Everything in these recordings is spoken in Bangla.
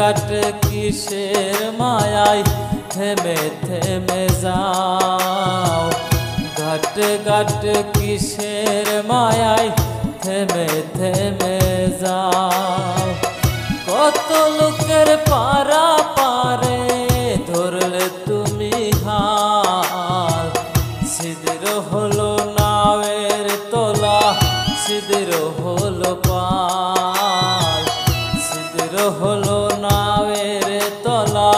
ঘাট কিসের মায়ায় থেমে থেমে যাও, ঘাট ঘাট কিসের মায়ায় থেমে থেমে যাও। কত লোকের পারা পারে ধরলে তুমি হাল, সিঁদুর হলো নাওয়ের তলা, সিঁদুর হলো পাল, সিঁদুর হলো নাওয়ের তলা,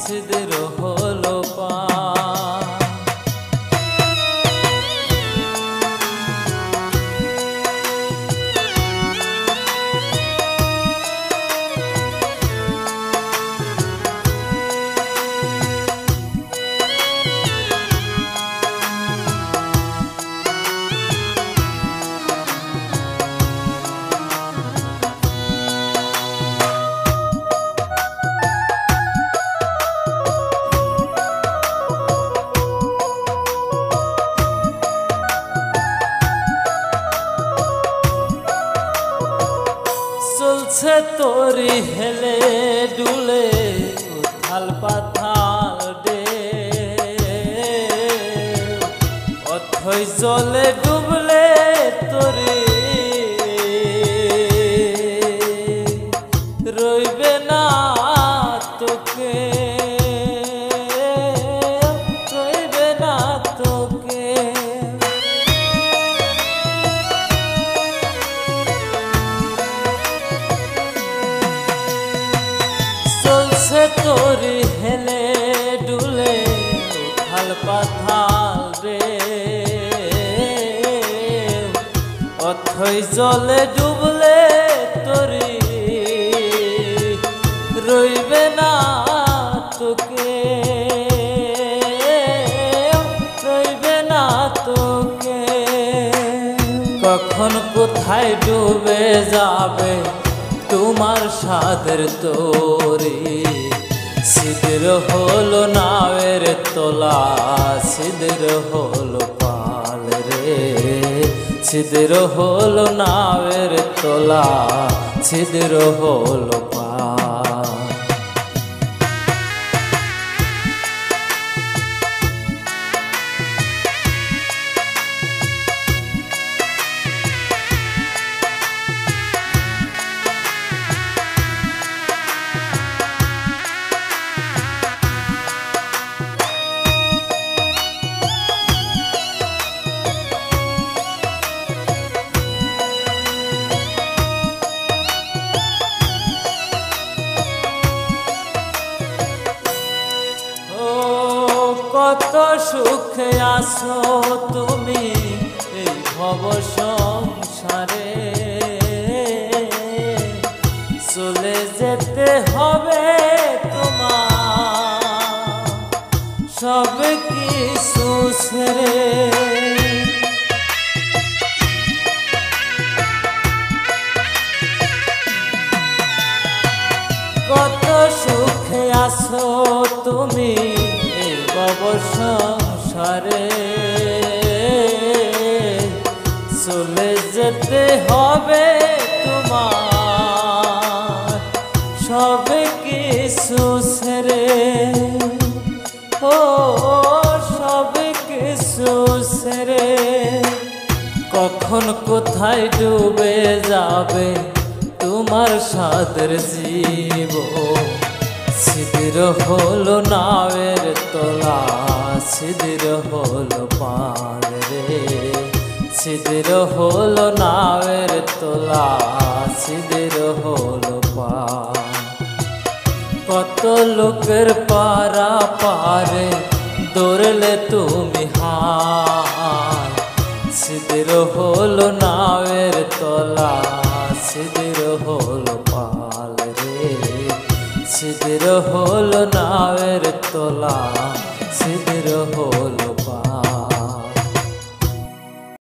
সিঁদুর হলো পাল। চলছে তোরি হেলে ডুলে উথাল পাথাল ডে, অথই জলে ডুবলে তোরি রইবে না তোকে, রইবে না তোকে। চলছে তোরি হেলে ডুলে উথাল পাথাল রে, অথই জলে ডুবলে তোরি রইবে না তোকে, রইবে না তোকে। কখন কোথায় ডুবে যাবে তোমার সাদের তোরি, সিঁদুর হলো নাওয়ের তলা, সিঁদুর হলো পাল রে, সিঁদুর হলো নাওয়ের তলা, সিঁদুর হলো পাল। কত সুখে আছো তুমি এই ভব সংসারে, চলে যেতে হবে তোমার সব কিছু ছেড়ে। কত সুখে আছো তুমি ভব সংসারে, চলে যেতে হবে তোমার সব কিছু ছেড়ে, ও সব কিছু ছেড়ে। কখন কোথায় ডুবে যাবে তোমার সাদের জীবন, সিঁদুর হলো নাওয়ের তলা, সিঁদুর হলো পাল রে, সিঁদুর হলো নাওয়ের তলা, সিঁদুর হলো পাল। কত লোকের পারা পারে দৌড়লে তুমি হাল, সিঁদুর হলো নাওয়ের তলা, সিঁদুর হলো পাল রে, সিঁদুর হলো নাওয়ের তলা, সিঁদুর হলো পাল।